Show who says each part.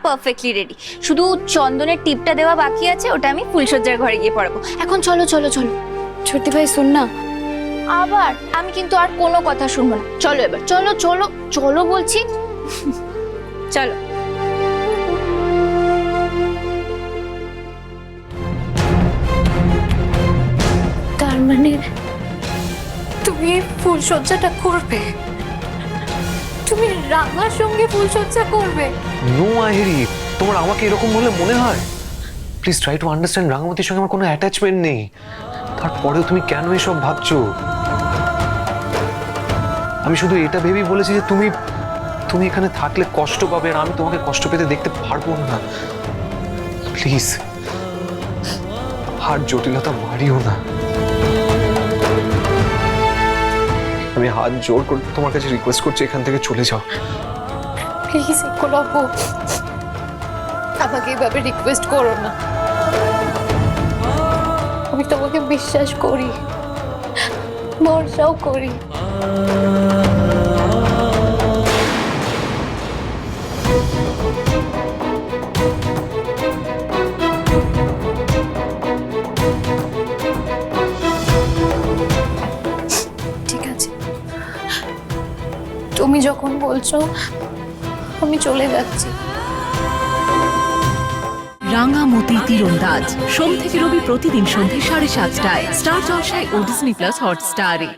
Speaker 1: Perfectly ready, শুধু চন্দনের টিপটা দেওয়া বাকি আছে, ওটা আমি ফুলসজ্জার ঘরে গিয়ে পরাবো। এখন চলো চলো চলো।
Speaker 2: ছোটি ভাই শোন না,
Speaker 1: আবার আমি কিন্তু আর কোনো কথা শুনবো না, চলো এবার, চলো চলো চলো বলছি। চলো।
Speaker 2: তার মানে তুমি ফুলসজ্জাটা করবে? তুমি রাঙার সঙ্গে ফুলসজ্জা করবে?
Speaker 3: নো আহেরি, তোমার আমাকে এরকম বলে মনে হয়? প্লিজ ট্রাই টু আন্ডারস্ট্যান্ড, রাঙামতির সঙ্গে আমার কোনো অ্যাটাচমেন্ট নেই। তারপরেও তুমি কেন এসব ভাবছো? আমি শুধু এটা ভেবেই বলেছি যে তুমি তুমি এখানে থাকলে কষ্ট পাবে, আর আমি তোমাকে কষ্ট পেতে দেখতে পারবো না। প্লিজ আর জটিলতা মারিও না। আমি হাত জোর করে তোমার কাছে রিকোয়েস্ট করছি, এখান থেকে চলে যাও।
Speaker 2: প্লিজ একলব্য, আমাকে এভাবে রিকোয়েস্ট করো না। আমি তোমাকে বিশ্বাস করি, ভরসাও করি। ঠিক আছে, তুমি যখন বলছো আমি চলে যাচ্ছি।
Speaker 4: রাঙামতি তীরন্দাজ সোম থেকে রবি প্রতিদিন সন্ধ্যে 7:30টায় স্টার জলসায় ও ডিজনি প্লাস হটস্টারে।